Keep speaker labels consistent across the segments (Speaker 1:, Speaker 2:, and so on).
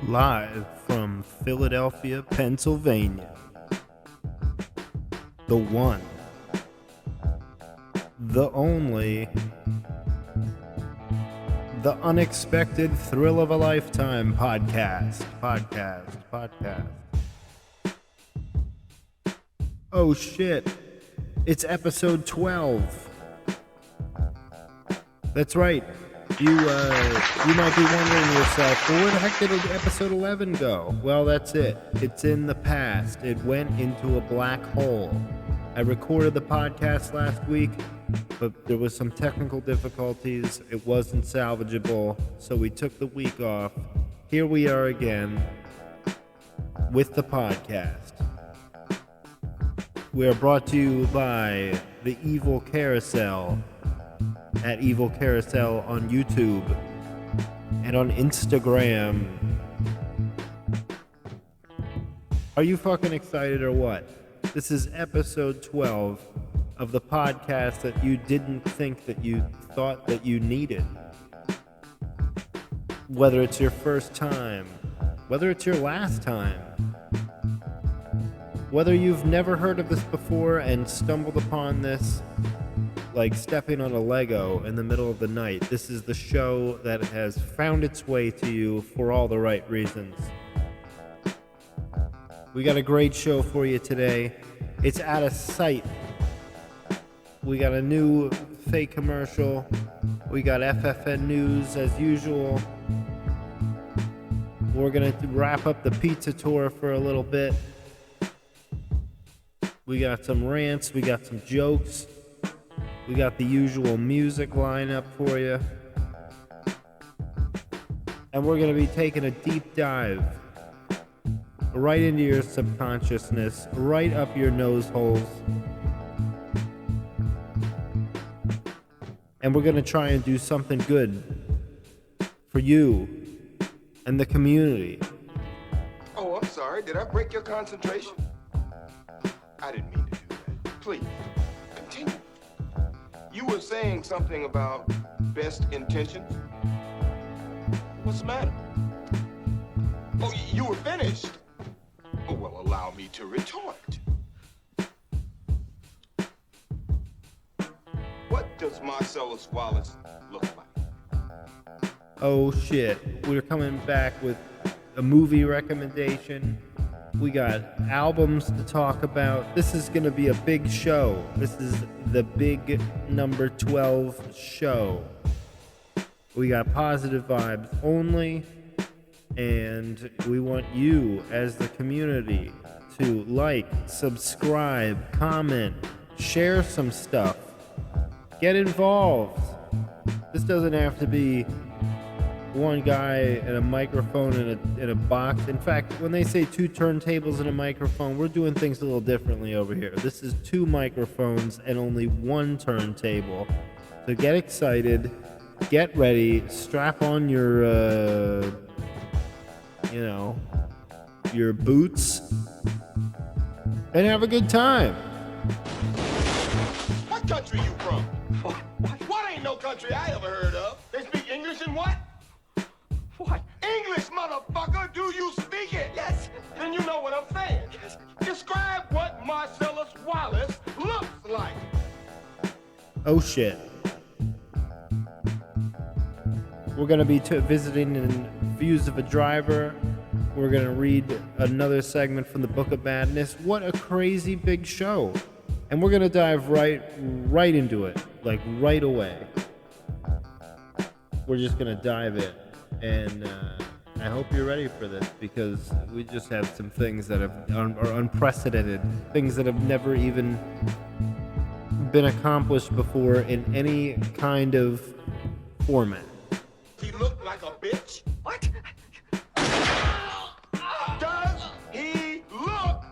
Speaker 1: Live from Philadelphia, Pennsylvania. The one, the only, the unexpected thrill of a lifetime podcast. Oh shit, it's episode 12. That's right. You might be wondering yourself, well, where the heck did episode 11 go? Well, that's it. It's in the past. It went into a black hole. I recorded the podcast last week, but there was some technical difficulties. It wasn't salvageable, so we took the week off. Here we are again with the podcast. We are brought to you by the Evil Carousel at Evil Carousel on YouTube and on Instagram. Are you fucking excited or what? This is episode 12 of the podcast that you didn't think that you thought that you needed. Whether it's your first time, whether it's your last time, whether you've never heard of this before and stumbled upon this like stepping on a Lego in the middle of the night, this is the show that has found its way to you for all the right reasons. We got a great show for you today. It's out of sight. We got a new fake commercial. We got FFN news as usual. We're gonna wrap up the pizza tour for a little bit. We got some rants, we got some jokes. We got the usual music lineup for you. And we're going to be taking a deep dive right into your subconsciousness, right up your nose holes. And we're going to try and do something good for you and the community.
Speaker 2: Oh, I'm sorry. Did I break your concentration? I didn't mean to do that. Please, continue. You were saying something about best intentions. What's the matter? Oh, you were finished. Oh, well, allow me to retort. What does Marcellus Wallace look like?
Speaker 1: Oh shit, we're coming back with a movie recommendation. We got albums to talk about. This is going to be a big show. This is the big number 12 show. We got positive vibes only, and we want you as the community to like, subscribe, comment, share some stuff, get involved. This doesn't have to be one guy and a microphone in a box. In fact, when they say two turntables and a microphone, we're doing things a little differently over here. This is two microphones and only one turntable. So get excited, get ready, strap on your, your boots, and have a good time.
Speaker 2: What country you from? What ain't no country I ever heard of? They speak English and what? What? English, motherfucker! Do you speak it? Yes. Then you know what I'm saying. Yes. Describe what Marcellus Wallace looks like.
Speaker 1: Oh shit. We're going to be visiting in Views of a Driver. We're going to read another segment from the Book of Madness. What a crazy big show. And we're going to dive right into it, like right away. We're just going to dive in. And I hope you're ready for this, because we just have some things that are unprecedented, things that have never even been accomplished before in any kind of format.
Speaker 2: He looked like a bitch? What? Does he look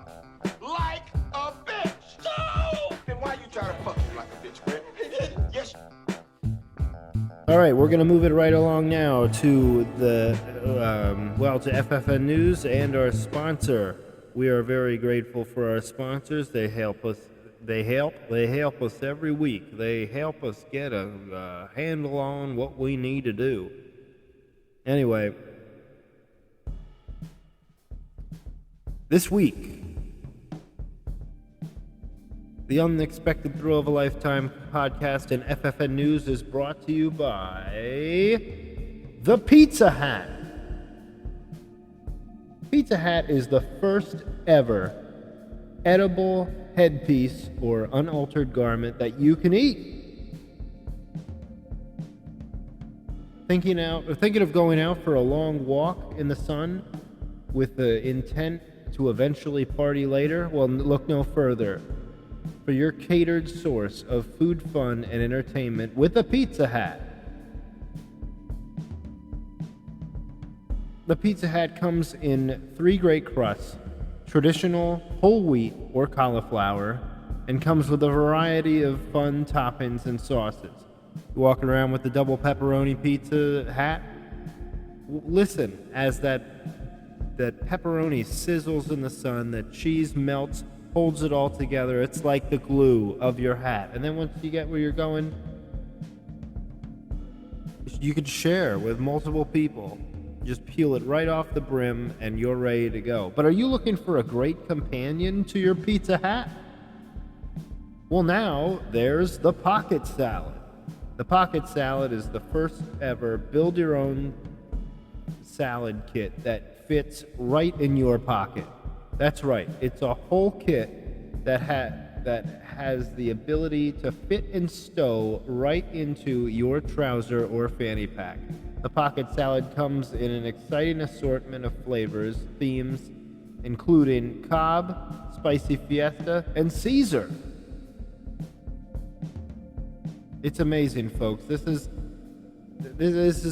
Speaker 2: like a bitch? No! Then why you try to fuck him like a bitch, Brett? Yes.
Speaker 1: All right, we're going to move it right along now to to FFN News and our sponsor. We are very grateful for our sponsors. They help us. They help us every week. They help us get a handle on what we need to do. Anyway, This week, the Unexpected Thrill of a Lifetime podcast and FFN News is brought to you by the Pizza Hat. Pizza Hat is the first ever edible headpiece or unaltered garment that you can eat. Thinking of going out for a long walk in the sun with the intent to eventually party later? Well, look no further for your catered source of food, fun, and entertainment with a Pizza Hat. The Pizza Hat comes in 3 great crusts: traditional, whole wheat, or cauliflower, and comes with a variety of fun toppings and sauces. You walking around with the double pepperoni pizza hat? Listen as that pepperoni sizzles in the sun, that cheese melts, holds it all together. It's like the glue of your hat. And then once you get where you're going, you could share with multiple people. Just peel it right off the brim and you're ready to go. But are you looking for a great companion to your pizza hat? Well, now there's the pocket salad. The pocket salad is the first ever build your own salad kit that fits right in your pocket. That's right. It's a whole kit that has the ability to fit and stow right into your trouser or fanny pack. The pocket salad comes in an exciting assortment of flavors, themes, including Cobb, Spicy Fiesta, and Caesar. It's amazing, folks. This is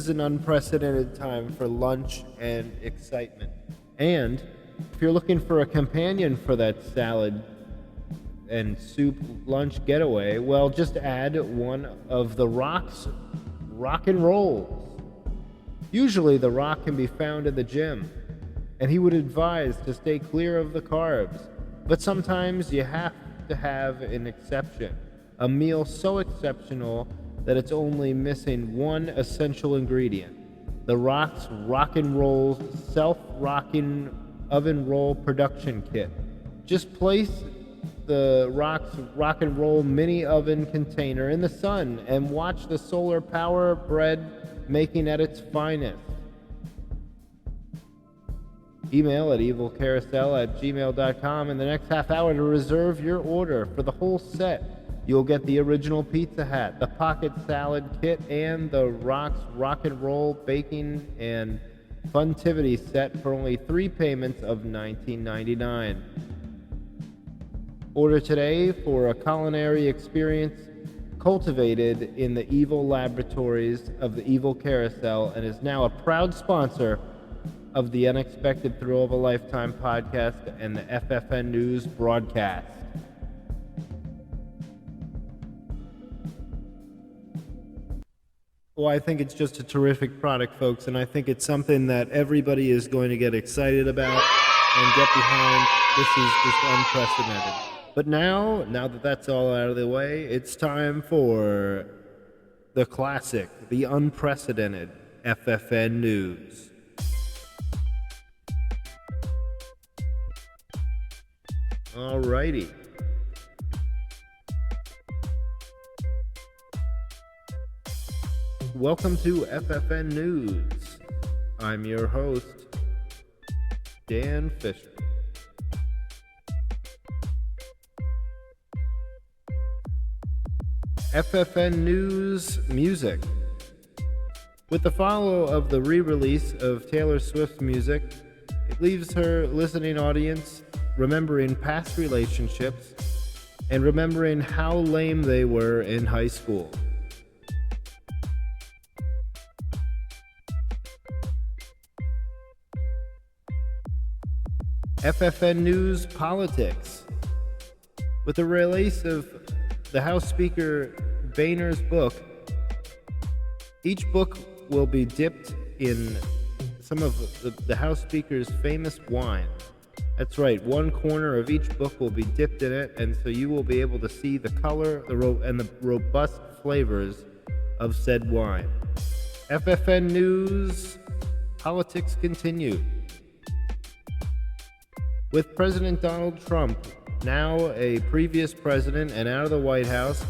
Speaker 1: an unprecedented time for lunch and excitement. And if you're looking for a companion for that salad and soup lunch getaway, well, just add one of the Rock's rock and rolls. Usually the Rock can be found in the gym, and he would advise to stay clear of the carbs. But sometimes you have to have an exception. A meal so exceptional that it's only missing one essential ingredient: the Rock's Rock and Roll self-rocking oven roll production kit. Just place the Rock's Rock and Roll mini oven container in the sun and watch the solar power bread making at its finest. Email at evilcarousel@gmail.com in the next half hour to reserve your order for the whole set. You'll get the original Pizza Hat, the pocket salad kit, and the Rock's Rock and Roll baking and funtivity set for only 3 payments of $19.99. Order today for a culinary experience cultivated in the evil laboratories of the Evil Carousel, and is now a proud sponsor of the Unexpected Thrill of a Lifetime podcast and the FFN News broadcast. Well, I think it's just a terrific product, folks, and I think it's something that everybody is going to get excited about and get behind. This is just unprecedented. But now that that's all out of the way, it's time for the classic, the unprecedented FFN News. Alrighty. Welcome to FFN News. I'm your host, Dan Fisher. FFN News music. With the follow of the re-release of Taylor Swift's music, it leaves her listening audience remembering past relationships and remembering how lame they were in high school. FFN News Politics. With the release of the House Speaker Boehner's book, each book will be dipped in some of the House Speaker's famous wine. That's right, one corner of each book will be dipped in it, and so you will be able to see the color and the robust flavors of said wine. FFN News Politics continue. With President Donald Trump, now a previous president and out of the White House,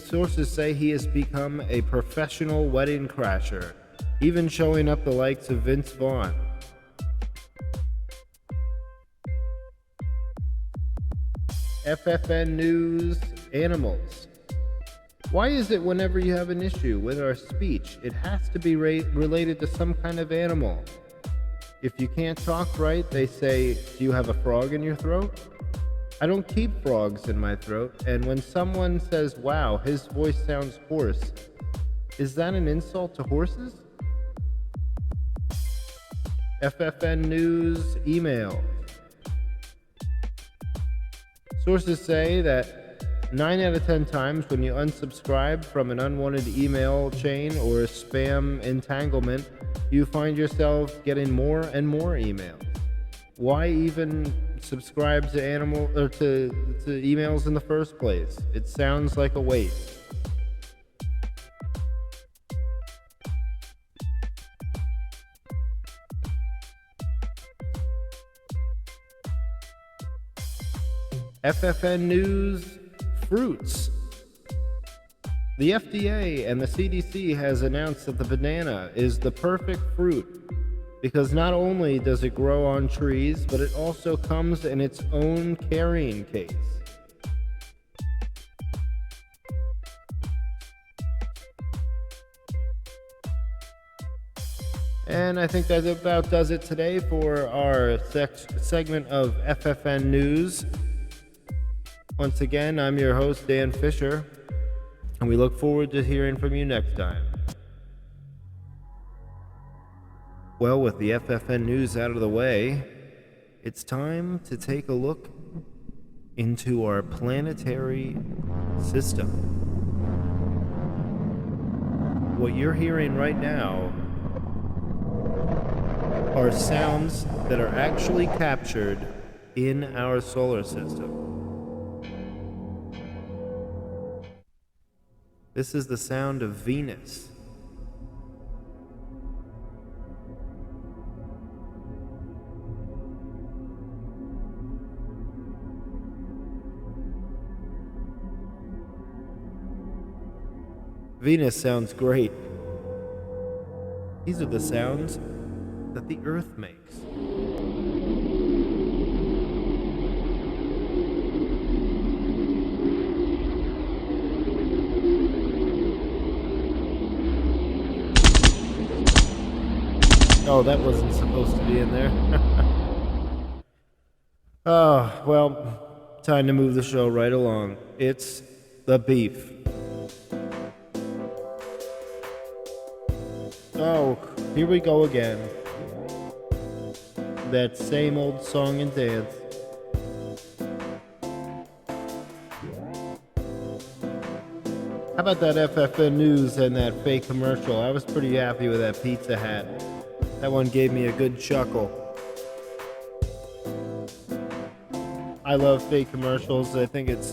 Speaker 1: sources say he has become a professional wedding crasher, even showing up the likes of Vince Vaughn. FFN News Animals. Why is it whenever you have an issue with our speech, it has to be related to some kind of animal? If you can't talk right, they say, do you have a frog in your throat? I don't keep frogs in my throat, and when someone says, wow, his voice sounds hoarse, is that an insult to horses? FFN News Email. Sources say that 9 out of 10 times when you unsubscribe from an unwanted email chain or a spam entanglement, you find yourself getting more and more emails. Why even subscribe to emails in the first place? It sounds like a waste. FFN News Fruits. The FDA and the CDC has announced that the banana is the perfect fruit because not only does it grow on trees, but it also comes in its own carrying case. And I think that about does it today for our segment of FFN News. Once again, I'm your host, Dan Fisher, and we look forward to hearing from you next time. Well, with the FFN News out of the way, it's time to take a look into our planetary system. What you're hearing right now are sounds that are actually captured in our solar system. This is the sound of Venus. Venus sounds great. These are the sounds that the Earth makes. Oh, that wasn't supposed to be in there. Oh, well, time to move the show right along. It's the beef. Oh, here we go again. That same old song and dance. How about that FFN News and that fake commercial? I was pretty happy with that Pizza Hat. That one gave me a good chuckle. I love fake commercials. I think it's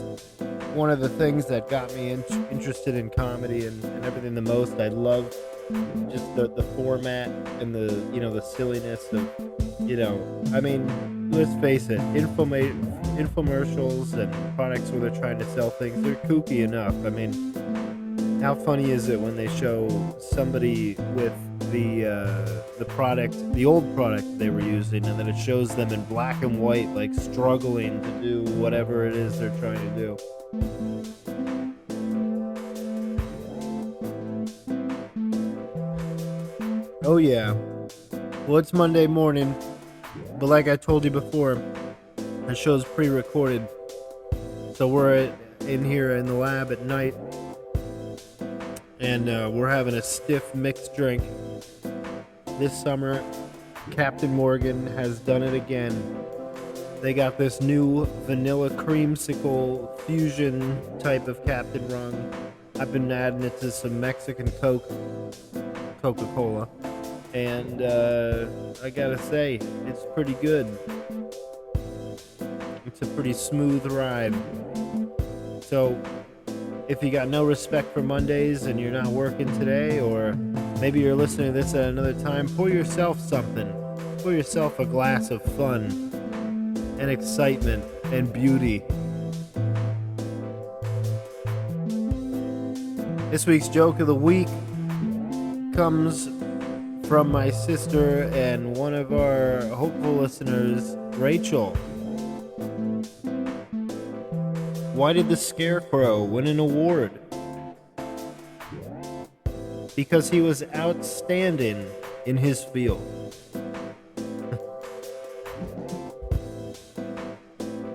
Speaker 1: one of the things that got me interested in comedy and everything the most. I love just the format and the silliness of, I mean, let's face it, infomercials and products where they're trying to sell things, they're kooky enough. I mean, how funny is it when they show somebody with the product, the old product they were using, and then it shows them in black and white, like struggling to do whatever it is they're trying to do. Oh yeah. Well, it's Monday morning, but like I told you before, the show's pre-recorded, so we're in here in the lab at night, and we're having a stiff mixed drink. This summer, Captain Morgan has done it again. They got this new vanilla creamsicle fusion type of Captain Rum. I've been adding it to some Mexican Coca-Cola. And I gotta say, it's pretty good. It's a pretty smooth ride. So, if you got no respect for Mondays and you're not working today, or maybe you're listening to this at another time, pour yourself something. Pour yourself a glass of fun. and excitement and beauty. This week's joke of the week comes from my sister and one of our hopeful listeners, Rachel. Why did the Scarecrow win an award? Because he was outstanding in his field.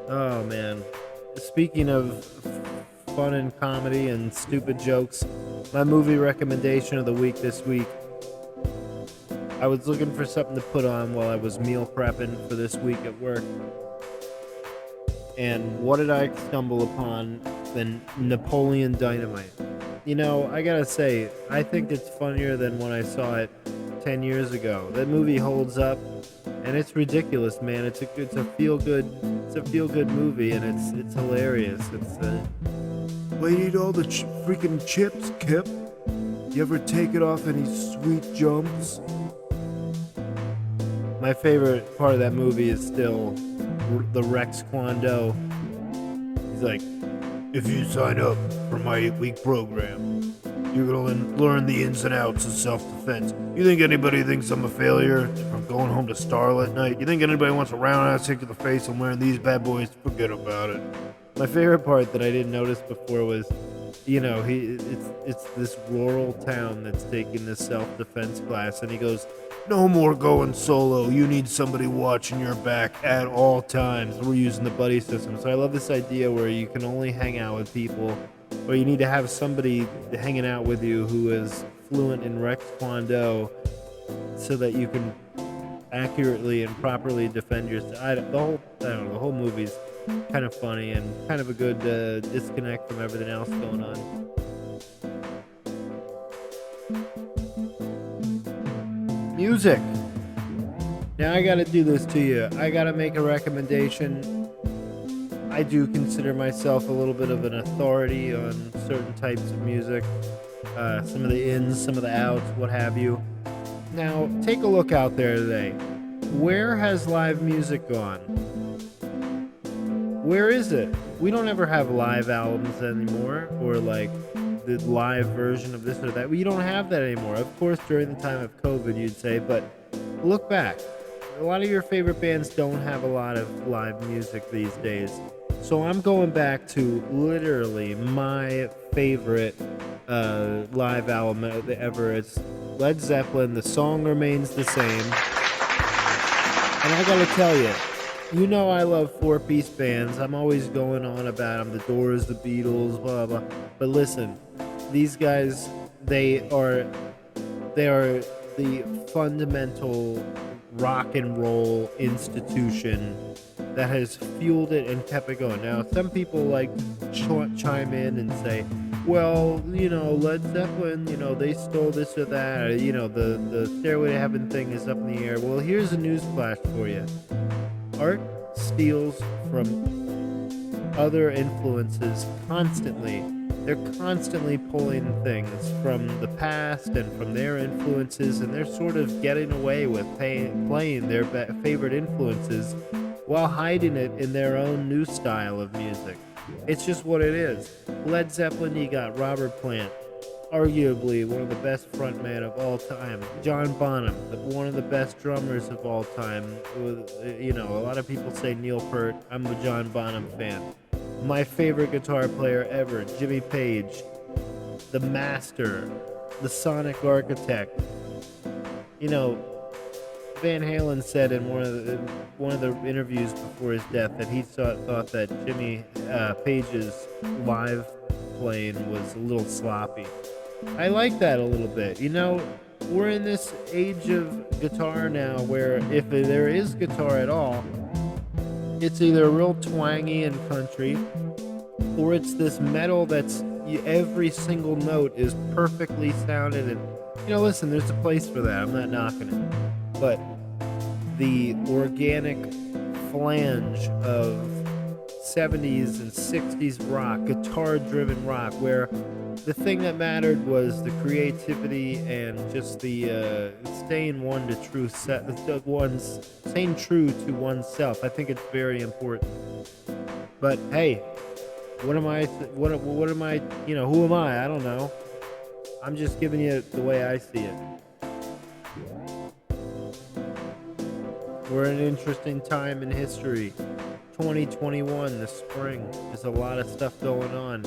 Speaker 1: Oh man. Speaking of fun and comedy and stupid jokes, my movie recommendation of the week this week. I was looking for something to put on while I was meal prepping for this week at work. And what did I stumble upon than Napoleon Dynamite? You know, I gotta say, I think it's funnier than when I saw it 10 years ago. That movie holds up, and it's ridiculous, man. It's a feel-good movie, and it's hilarious. Why eat all the freaking chips, Kip? You ever take it off any sweet jumps? My favorite part of that movie is still the Rex Kwon Do. He's like, if you sign up for my 8-week program, you're gonna learn the ins and outs of self-defense. You think anybody thinks I'm a failure from going home to Starlet at night? You think anybody wants a roundhouse kick to the face and wearing these bad boys? Forget about it. My favorite part that I didn't notice before was, you know, it's this rural town that's taking this self-defense class, and he goes, no more going solo. You need somebody watching your back at all times. We're using the buddy system. So I love this idea where you can only hang out with people, or you need to have somebody hanging out with you who is fluent in Rex Kwon Do so that you can accurately and properly defend yourself. The whole movie's kind of funny and kind of a good disconnect from everything else going on. Music. Now I gotta do this to you. I gotta make a recommendation. I do consider myself a little bit of an authority on certain types of music. Some of the ins, some of the outs, what have you. Now, take a look out there today. Where has live music gone? Where is it? We don't ever have live albums anymore, or like the live version of this or that. We don't have that anymore. Of course, during the time of COVID, you'd say, but look back. A lot of your favorite bands don't have a lot of live music these days. So I'm going back to literally my favorite live album ever. It's Led Zeppelin. The song remains the same. And I gotta tell you, you know I love four-piece bands. I'm always going on about them. The Doors, the Beatles, blah, blah. But listen, these guys, they are the fundamental rock and roll institution that has fueled it and kept it going. Now, some people like chime in and say, well, you know, Led Zeppelin, you know, they stole this or that. You know, the Stairway to Heaven thing is up in the air. Well, here's a newsflash for you. Art steals from other influences constantly. They're constantly pulling things from the past and from their influences, and they're sort of getting away with playing their favorite influences while hiding it in their own new style of music. It's just what it is. Led Zeppelin, you got Robert Plant, arguably one of the best frontmen of all time. John Bonham, one of the best drummers of all time. You know, a lot of people say Neil Peart. I'm a John Bonham fan. My favorite guitar player ever, Jimmy Page, the master, the sonic architect. You know, Van Halen said in one of the interviews before his death that he thought that Jimmy Page's live playing was a little sloppy. I like that a little bit. You know, we're in this age of guitar now where if there is guitar at all, it's either real twangy and country, or it's this metal that's every single note is perfectly sounded. And, you know, listen, there's a place for that. I'm not knocking it. But the organic flange of 70s and 60s rock, guitar-driven rock, where the thing that mattered was the creativity and just the staying staying true to oneself. I think it's very important. But hey, what am I? Who am I? I don't know. I'm just giving you the way I see it. We're in an interesting time in history. 2021, the spring. There's a lot of stuff going on.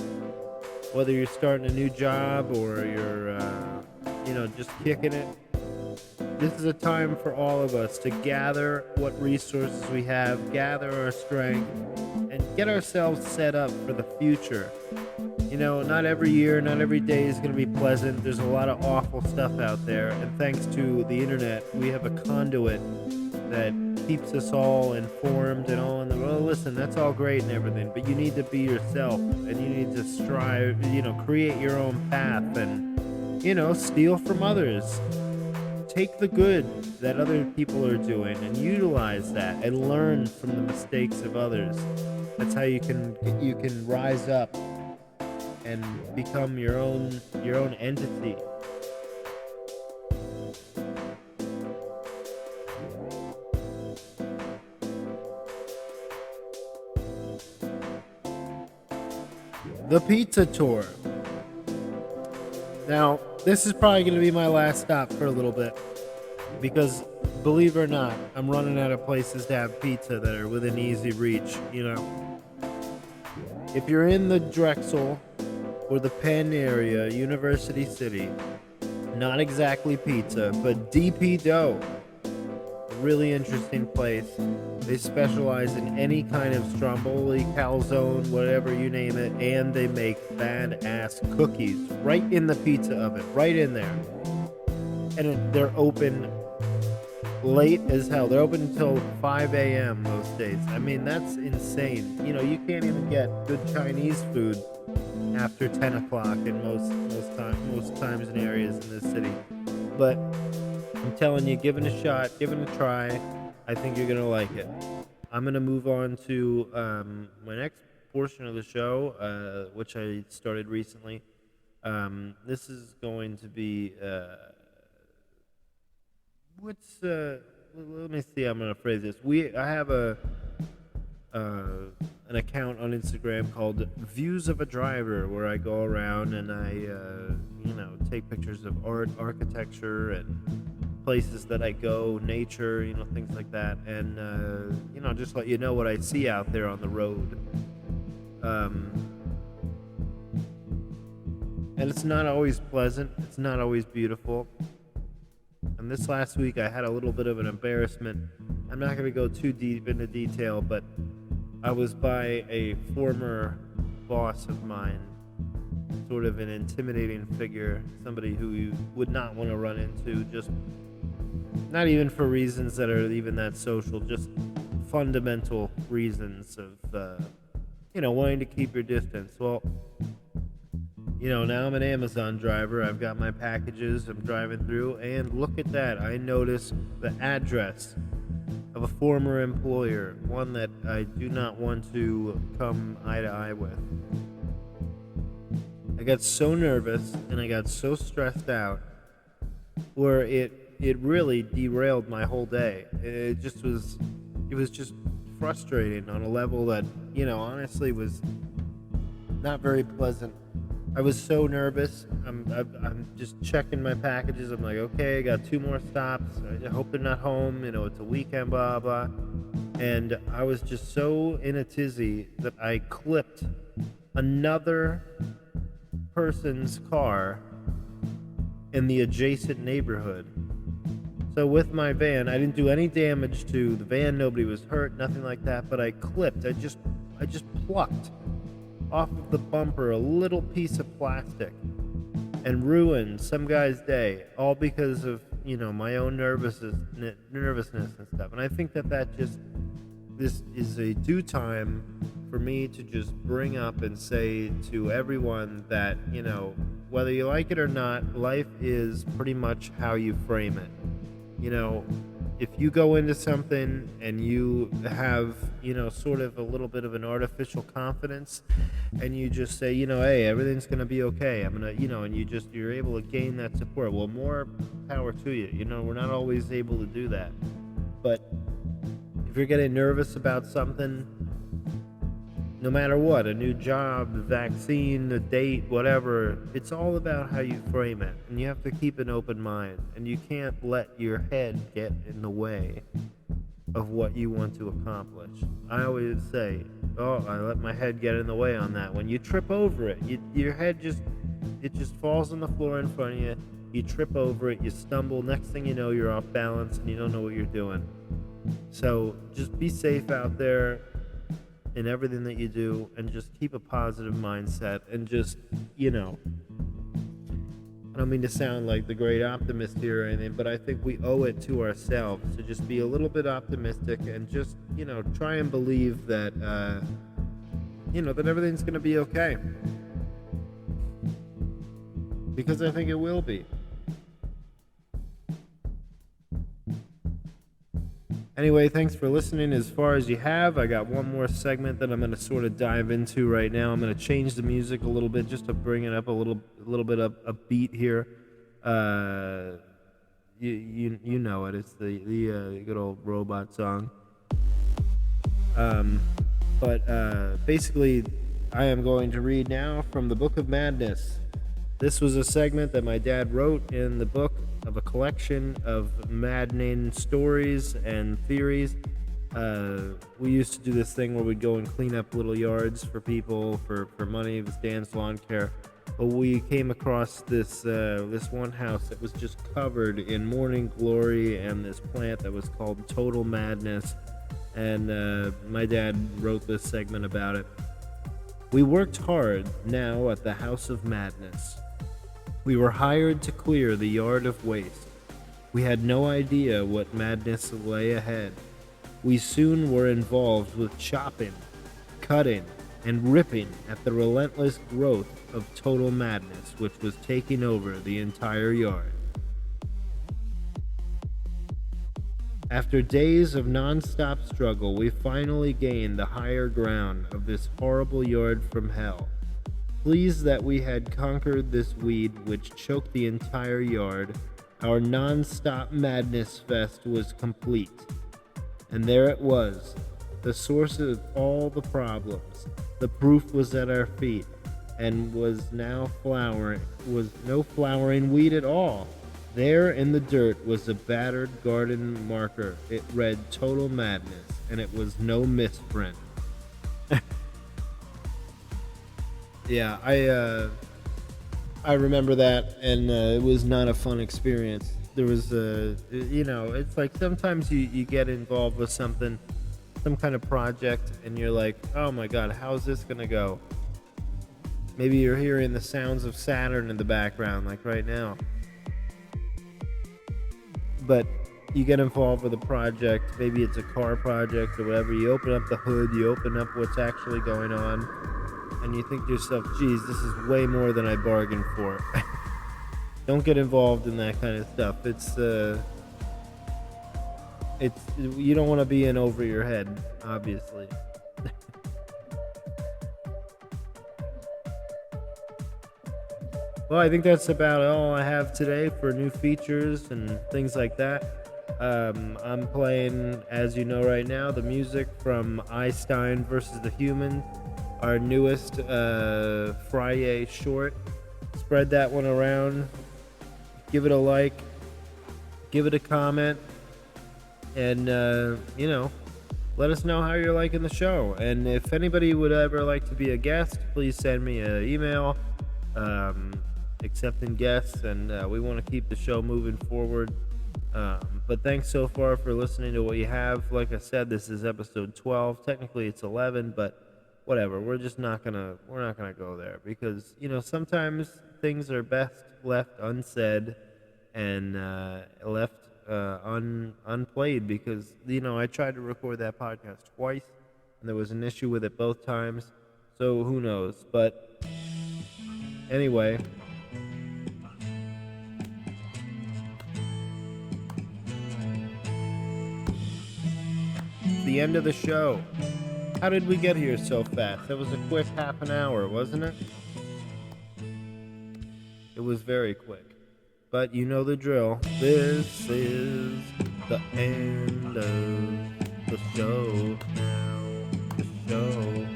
Speaker 1: Whether you're starting a new job or you're, just kicking it, this is a time for all of us to gather what resources we have, gather our strength, and get ourselves set up for the future. Not every year, not every day is going to be pleasant. There's a lot of awful stuff out there, and thanks to the internet, we have a conduit that keeps us all informed and all in the well, listen, that's all great and everything, but you need to be yourself, and you need to strive, create your own path, and steal from others. Take the good that other people are doing and utilize that and learn from the mistakes of others. That's how you can rise up and become your own entity. The pizza tour. Now, this is probably going to be my last stop for a little bit because, believe it or not, I'm running out of places to have pizza that are within easy reach, If you're in the Drexel or the Penn area, University City, not exactly pizza, but DP a really interesting place. They specialize in any kind of stromboli, calzone, whatever you name it, and they make badass cookies right in the pizza oven, right in there. And they're open late as hell. They're open until 5 a.m. most days. I mean, that's insane. You can't even get good Chinese food after 10 o'clock in most times in areas in this city. But I'm telling you, give it a shot, give it a try. I think you're going to like it. I'm going to move on to my next portion of the show, which I started recently. This is going to be... let me see how I'm going to phrase this. I have an account on Instagram called VIEWSOFADRIVER, where I go around and I, take pictures of art, architecture, and places that I go, nature, things like that, and just let you know what I see out there on the road. And it's not always pleasant. It's not always beautiful. And this last week I had a little bit of an embarrassment. I'm not going to go too deep into detail, but I was by a former boss of mine, sort of an intimidating figure, somebody who you would not want to run into, just not even for reasons that are even that social, just fundamental reasons of, wanting to keep your distance. Well, now I'm an Amazon driver. I've got my packages. I'm driving through, and look at that. I notice the address of a former employer, one that I do not want to come eye to eye with. I got so nervous and I got so stressed out where it really derailed my whole day. It was just frustrating on a level that, honestly was not very pleasant. I was so nervous. I'm just checking my packages. I'm like, okay, I got 2 more stops. I hope they're not home. It's a weekend, blah, blah. And I was just so in a tizzy that I clipped another person's car in the adjacent neighborhood. So with my van, I didn't do any damage to the van. Nobody was hurt, nothing like that. But I clipped. I just plucked off of the bumper a little piece of plastic and ruined some guy's day, all because of my own nervousness and stuff. And I think that this is a due time for me to just bring up and say to everyone that whether you like it or not, life is pretty much how you frame it. if you go into something and you have, sort of a little bit of an artificial confidence, and you just say, hey, everything's going to be okay. I'm going to, and you're able to gain that support. Well, more power to you. We're not always able to do that. But if you're getting nervous about something, no matter what, a new job, a vaccine, a date, whatever, it's all about how you frame it. And you have to keep an open mind. And you can't let your head get in the way of what you want to accomplish. I always say, I let my head get in the way on that. When you trip over it, your head just falls on the floor in front of you. You trip over it, you stumble. Next thing you know, you're off balance and you don't know what you're doing. So just be safe out there in everything that you do, and just keep a positive mindset, and just, I don't mean to sound like the great optimist here or anything, but I think we owe it to ourselves to just be a little bit optimistic, and just, try and believe that, that everything's going to be okay. Because I think it will be. Anyway, thanks for listening as far as you have. I got one more segment that I'm going to sort of dive into right now. I'm going to change the music a little bit just to bring it up a little bit of a beat here. You know it. It's the good old robot song. But basically, I am going to read now from the Book of Madness. This was a segment that my dad wrote in the book of a collection of maddening stories and theories. We used to do this thing where we'd go and clean up little yards for people for money. It was Dan's Lawn Care. But we came across this one house that was just covered in morning glory and this plant that was called Total Madness. And my dad wrote this segment about it. We worked hard now at the House of Madness. We were hired to clear the yard of waste. We had no idea what madness lay ahead. We soon were involved with chopping, cutting, and ripping at the relentless growth of total madness which was taking over the entire yard. After days of non-stop struggle, we finally gained the higher ground of this horrible yard from hell. Pleased that we had conquered this weed which choked the entire yard, our non-stop madness fest was complete. And there it was, the source of all the problems. The proof was at our feet, and was no flowering weed at all. There in the dirt was a battered garden marker. It read Total Madness, and it was no misprint. Yeah, I remember that, and it was not a fun experience. There was it's like sometimes you get involved with something, some kind of project, and you're like, oh my god, how's this gonna go? Maybe you're hearing the sounds of Saturn in the background, like right now. But you get involved with a project, maybe it's a car project or whatever, you open up the hood, you open up what's actually going on, and you think to yourself, geez, this is way more than I bargained for. Don't get involved in that kind of stuff. It's you don't want to be in over your head, obviously. Well, I think that's about all I have today for new features and things like that. I'm playing, as you know right now, the music from Einstein versus the Human, our newest Friday short. Spread that one around. Give it a like. Give it a comment. And, let us know how you're liking the show. And if anybody would ever like to be a guest, please send me an email accepting guests. And we want to keep the show moving forward. But thanks so far for listening to what you have. Like I said, this is episode 12. Technically it's 11, but whatever. We're not gonna go there because sometimes things are best left unsaid and left unplayed because I tried to record that podcast twice and there was an issue with it both times. So who knows? But anyway. the end of the show. How did we get here so fast? That was a quick half an hour, wasn't it? It was very quick. But you know the drill. This is the end of the show. The show.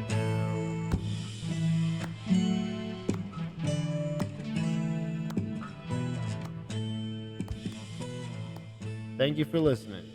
Speaker 1: Thank you for listening.